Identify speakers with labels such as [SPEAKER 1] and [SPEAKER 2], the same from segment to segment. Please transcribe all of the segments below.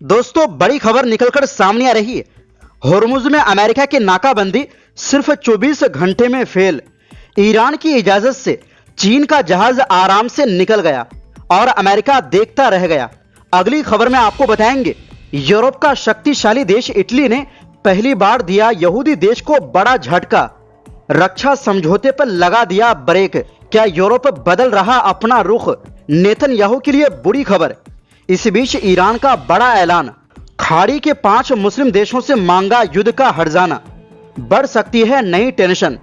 [SPEAKER 1] दोस्तों, बड़ी खबर निकलकर सामने आ रही है। होर्मुज में अमेरिका की नाकाबंदी सिर्फ 24 घंटे में फेल। ईरान की इजाजत से चीन का जहाज आराम से निकल गया और अमेरिका देखता रह गया। अगली खबर में आपको बताएंगे, यूरोप का शक्तिशाली देश इटली ने पहली बार दिया यहूदी देश को बड़ा झटका। रक्षा समझौते पर लगा दिया ब्रेक। क्या यूरोप बदल रहा अपना रुख? नेतन्याहू के लिए बुरी खबर। इस बीच ईरान का बड़ा ऐलान, खाड़ी के 5 मुस्लिम देशों से मांगा युद्ध का हर्जाना। बढ़ सकती है नई टेंशन।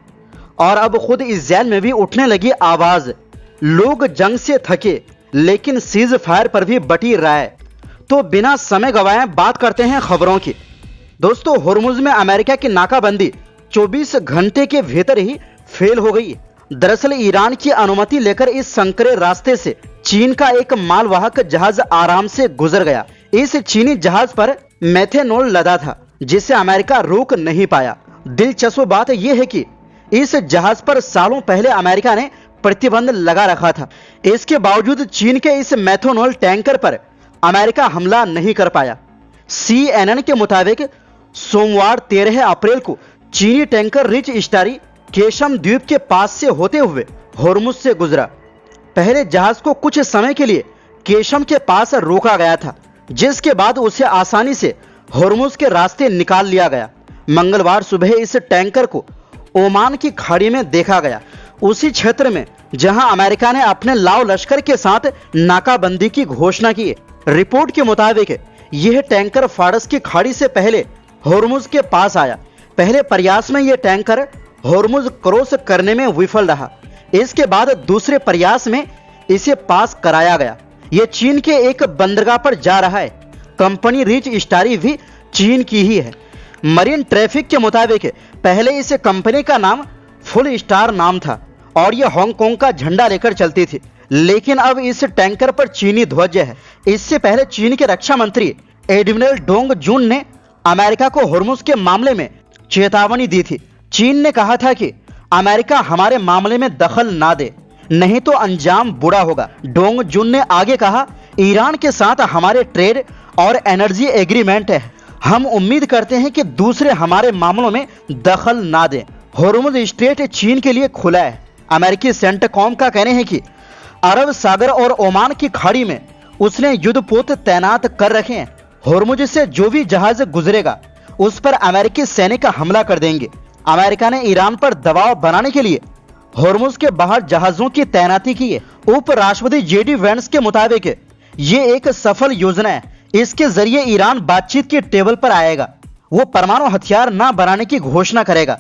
[SPEAKER 1] और अब खुद इस्राएल में भी उठने लगी आवाज। लोग जंग से थके लेकिन सीज फायर पर भी बटी राय। तो बिना समय गवाए बात करते हैं खबरों की। दोस्तों, होर्मुज में अमेरिका की नाकाबंदी 24 घंटे के भीतर ही फेल हो गई। दरअसल ईरान की अनुमति लेकर इस संकरे रास्ते से चीन का एक मालवाहक जहाज आराम से गुजर गया। इस चीनी जहाज पर मेथेनॉल लदा था जिसे अमेरिका रोक नहीं पाया। दिलचस्प बात यह है कि इस जहाज पर सालों पहले अमेरिका ने प्रतिबंध लगा रखा था। इसके बावजूद चीन के इस मेथेनॉल टैंकर पर अमेरिका हमला नहीं कर पाया। CNN के मुताबिक सोमवार 13 अप्रैल को चीनी टैंकर रिच स्टारी केशम द्वीप के पास से होते हुए होर्मुज से गुजरा। पहले जहाज को कुछ समय के लिए केशम के पास रोका गया था, जिसके बाद उसे आसानी से होर्मुज के रास्ते निकाल लिया गया। मंगलवार सुबह इस टैंकर को ओमान की खाड़ी में देखा गया, उसी क्षेत्र में जहां अमेरिका ने अपने लाव लश्कर के साथ नाकाबंदी की घोषणा की है। रिपोर्ट के मुताबिक यह टैंकर फारस की खाड़ी से पहले होर्मुज के पास आया। पहले प्रयास में यह टैंकर होर्मुज क्रॉस करने में विफल रहा। इसके बाद दूसरे प्रयास में इसे पास कराया गया। यह चीन के एक बंदरगाह पर जा रहा है। कंपनी रिच स्टारी भी चीन की ही है। मरीन ट्रैफिक के मुताबिक पहले इस कंपनी का नाम फुल स्टार नाम था और यह हांगकांग का झंडा लेकर चलती थी, लेकिन अब इस टैंकर पर चीनी ध्वज है। इससे पहले चीन के रक्षा मंत्री एडमिरल डोंग जुन ने अमेरिका को होर्मुज के मामले में चेतावनी दी थी। चीन ने कहा था कि अमेरिका हमारे मामले में दखल ना दे, नहीं तो अंजाम बुरा होगा। डोंग जुन ने आगे कहा, ईरान के साथ हमारे ट्रेड और एनर्जी एग्रीमेंट है। हम उम्मीद करते हैं कि दूसरे हमारे मामलों में दखल ना दें। होर्मुज स्ट्रेट चीन के लिए खुला है। अमेरिकी सेंटकॉम का कहना है कि अरब सागर और ओमान की खाड़ी में उसने युद्धपोत तैनात कर रखे हैं। होर्मुज से जो भी जहाज गुजरेगा उस पर अमेरिकी सैनिक हमला कर देंगे। अमेरिका ने ईरान पर दबाव बनाने के लिए होर्मुज के बाहर जहाजों की तैनाती की है। उपराष्ट्रपति JD वेंस के मुताबिक ये एक सफल योजना है। इसके जरिए ईरान बातचीत के टेबल पर आएगा। वो परमाणु हथियार न बनाने की घोषणा करेगा।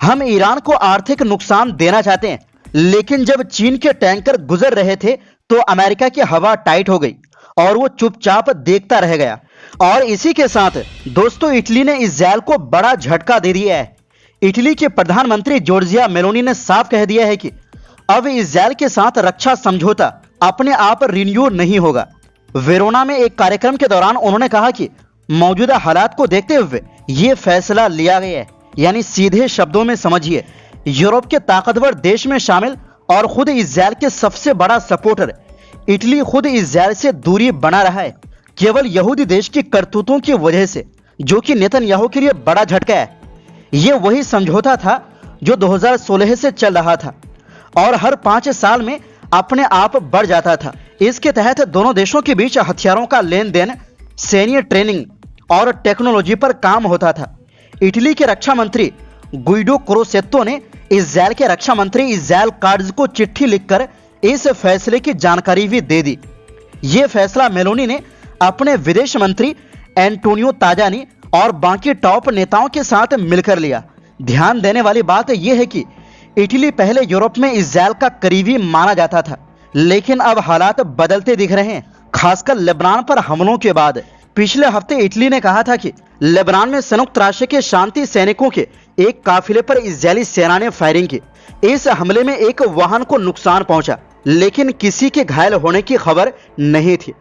[SPEAKER 1] हम ईरान को आर्थिक नुकसान देना चाहते हैं, लेकिन जब चीन के टैंकर गुजर रहे थे तो अमेरिका की हवा टाइट हो गई और वो चुपचाप देखता रह गया। और इसी के साथ दोस्तों, इटली ने इस्राएल को बड़ा झटका दे दिया है। इटली के प्रधानमंत्री जॉर्जिया मेलोनी ने साफ कह दिया है कि अब इस्राएल के साथ रक्षा समझौता अपने आप रिन्यू नहीं होगा। वेरोना में एक कार्यक्रम के दौरान उन्होंने कहा कि मौजूदा हालात को देखते हुए ये फैसला लिया गया है। यानी सीधे शब्दों में समझिए, यूरोप के ताकतवर देश में शामिल और खुद इस्राएल के सबसे बड़ा सपोर्टर इटली खुद इस्राएल से दूरी बना रहा है, केवल यहूदी देश की करतूतों की वजह से, जो कि नेतन्याहू के लिए बड़ा झटका है। यह वही समझौता था जो 2016 से चल रहा था और हर 5 साल में अपने आप बढ़ जाता था। इसके तहत दोनों देशों के बीच हथियारों का लेन देन, सैन्य ट्रेनिंग और टेक्नोलॉजी पर काम होता था। इटली के रक्षा मंत्री गुइडो क्रोसेत्तो ने इस्राएल के रक्षा मंत्री इस्राएल कार्ड्स को चिट्ठी लिखकर इस फैसले की जानकारी भी दे दी। यह फैसला मेलोनी ने अपने विदेश मंत्री एंटोनियो ताजानी और बाकी टॉप नेताओं के साथ मिलकर लिया। ध्यान देने वाली बात यह है कि इटली पहले यूरोप में इस्राएल का करीबी माना जाता था, लेकिन अब हालात बदलते दिख रहे हैं, खासकर लेबनान पर हमलों के बाद। पिछले हफ्ते इटली ने कहा था कि लेबनान में संयुक्त राष्ट्र के शांति सैनिकों के एक काफिले पर इजरायली सेना ने फायरिंग की। इस हमले में एक वाहन को नुकसान पहुंचा, लेकिन किसी के घायल होने की खबर नहीं थी।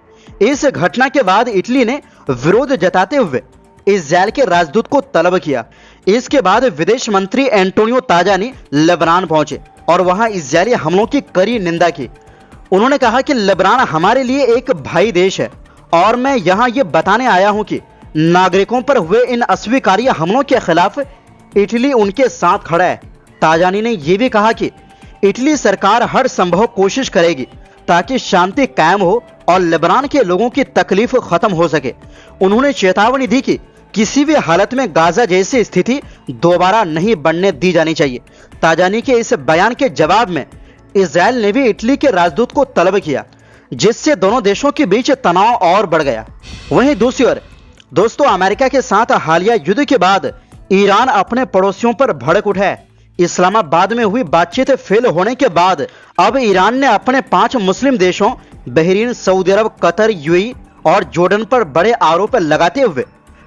[SPEAKER 1] इस घटना के बाद इटली ने विरोध जताते हुए इजरायल के राजदूत को तलब किया। इसके बाद विदेश मंत्री एंटोनियो ताजानी लेबनान पहुंचे और वहां इजरायली हमलों की कड़ी निंदा की। उन्होंने कहा कि लेबनान हमारे लिए एक भाई देश है और मैं यहाँ ये बताने आया हूँ कि नागरिकों पर हुए इन अस्वीकार्य हमलों के खिलाफ इटली उनके साथ खड़ा है। ताजानी ने यह भी कहा कि इटली सरकार हर संभव कोशिश करेगी ताकि शांति कायम हो और लेबनान के लोगों की तकलीफ खत्म हो सके। उन्होंने चेतावनी दी कि किसी भी हालत में गाजा जैसी स्थिति दोबारा नहीं बनने दी जानी चाहिए। ताजानी के इस बयान के जवाब में इजराइल ने भी इटली के राजदूत को तलब किया, जिससे दोनों देशों के बीच तनाव और बढ़ गया। वहीं दूसरी ओर दोस्तों, अमेरिका के साथ हालिया युद्ध के बाद ईरान अपने पड़ोसियों पर भड़क उठा है। इस्लामाबाद में हुई बातचीत फेल होने के बाद अब ईरान ने अपने 5 मुस्लिम देशों बहरीन, सऊदी अरब, कतर, यूएई और जॉर्डन पर बड़े आरोप लगाते हुए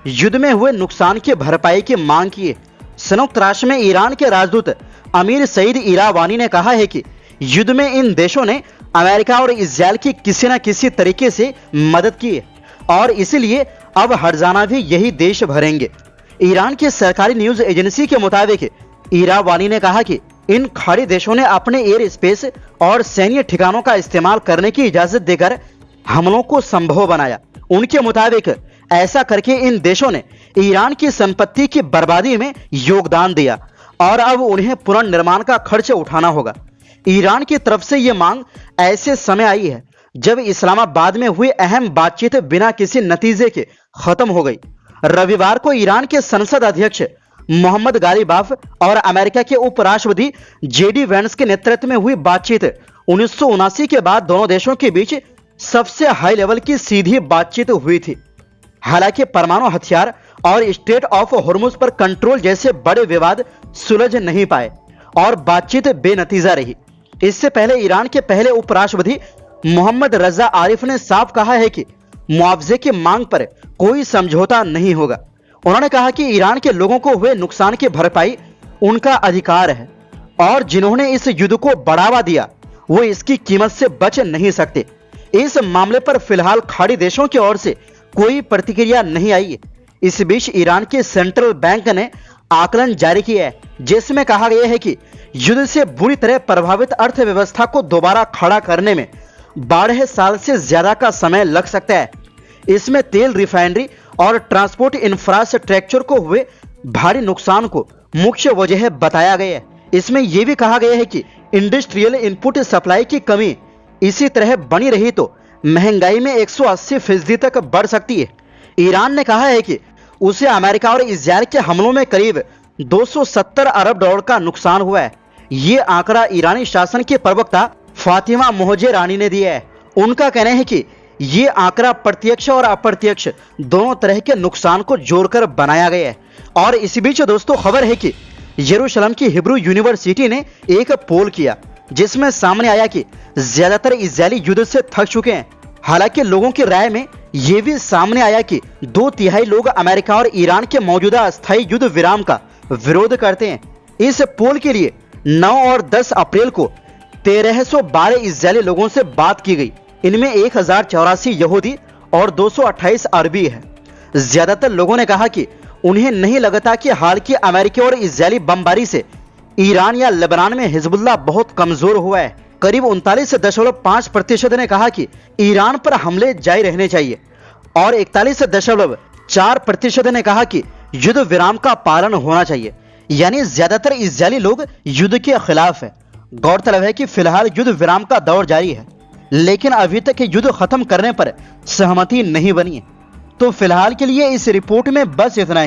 [SPEAKER 1] युद्ध में हुए नुकसान की भरपाई की मांग की है। संयुक्त राष्ट्र में ईरान के राजदूत अमीर सईद इरावानी ने कहा है कि युद्ध में इन देशों ने अमेरिका और इजराइल की किसी न किसी तरीके से मदद की है और इसीलिए अब हर्जाना भी यही देश भरेंगे। ईरान की सरकारी न्यूज एजेंसी के मुताबिक इरावानी ने कहा कि इन खाड़ी देशों ने अपने एयर स्पेस और सैन्य ठिकानों का इस्तेमाल करने की इजाजत देकर हमलों को संभव बनाया। उनके मुताबिक ऐसा करके इन देशों ने ईरान की संपत्ति की बर्बादी में योगदान दिया और अब उन्हें पुनर्निर्माण का खर्च उठाना होगा। ईरान की तरफ से यह मांग ऐसे समय आई है जब इस्लामाबाद में हुई अहम बातचीत बिना किसी नतीजे के खत्म हो गई। रविवार को ईरान के संसद अध्यक्ष मोहम्मद गालिबाफ और अमेरिका के उपराष्ट्रपति जेडी वेंस के नेतृत्व में हुई बातचीत 1979 के बाद दोनों देशों के बीच सबसे हाई लेवल की सीधी बातचीत हुई थी। हालांकि परमाणु हथियार और स्ट्रेट ऑफ हॉर्मुज पर कंट्रोल जैसे बड़े विवाद सुलझ नहीं पाए और बातचीत बेनतीजा रही। इससे पहले ईरान के पहले उपराष्ट्रपति मोहम्मद रजा आरिफ ने साफ कहा है कि मुआवजे की मांग पर कोई समझौता नहीं होगा। उन्होंने कहा कि ईरान के लोगों को हुए नुकसान की भरपाई उनका अधिकार है और जिन्होंने इस युद्ध को बढ़ावा दिया वो इसकी कीमत से बच नहीं सकते। इस मामले पर फिलहाल खाड़ी देशों की ओर से कोई प्रतिक्रिया नहीं आई है। इस बीच ईरान के सेंट्रल बैंक ने आकलन जारी किया है जिसमें कहा गया है कि युद्ध से बुरी तरह प्रभावित अर्थव्यवस्था को दोबारा खड़ा करने में 12 साल से ज्यादा का समय लग सकता है। इसमें तेल रिफाइनरी और ट्रांसपोर्ट इंफ्रास्ट्रक्चर को हुए भारी नुकसान को मुख्य वजह बताया गया है। इसमें यह भी कहा गया है कि इंडस्ट्रियल इनपुट सप्लाई की कमी इसी तरह बनी रही तो महंगाई में 180% तक बढ़ सकती है। ईरान ने कहा है कि उसे अमेरिका और इजराइल के हमलों में करीब 270 अरब डॉलर का नुकसान हुआ है। ये आंकड़ा ईरानी शासन के प्रवक्ता फातिमा मोहजेरानी ने दिया है। उनका कहना है कि ये आंकड़ा प्रत्यक्ष और अप्रत्यक्ष दोनों तरह के नुकसान को जोड़कर बनाया गया है। और इसी बीच दोस्तों खबर है कि यरूशलेम की हिब्रू यूनिवर्सिटी ने एक पोल किया जिसमें सामने आया कि ज्यादातर इजरायली युद्ध से थक चुके हैं। हालांकि लोगों की राय में यह भी सामने आया कि 2/3 लोग अमेरिका और ईरान के मौजूदा अस्थायी युद्ध विराम का विरोध करते हैं। इस पोल के लिए 9 और 10 अप्रैल को 1312 इजरायली लोगों से बात की गई। इनमें 1084 यहूदी और 228 अरबी है। ज्यादातर लोगों ने कहा कि उन्हें नहीं लगता कि हाल की अमेरिकी और इजरायली बमबारी से ईरान या लेबनान में हिजबुल्लाह बहुत कमजोर हुआ है। करीब 39.5% ने कहा कि ईरान पर हमले जारी रहने चाहिए और 41.4% ने कहा कि युद्ध विराम का पालन होना चाहिए। यानी ज्यादातर इजरायली लोग युद्ध के खिलाफ है। गौरतलब है कि फिलहाल युद्ध विराम का दौर जारी है, लेकिन अभी तक युद्ध खत्म करने पर सहमति नहीं बनी है। तो फिलहाल के लिए इस रिपोर्ट में बस इतना ही।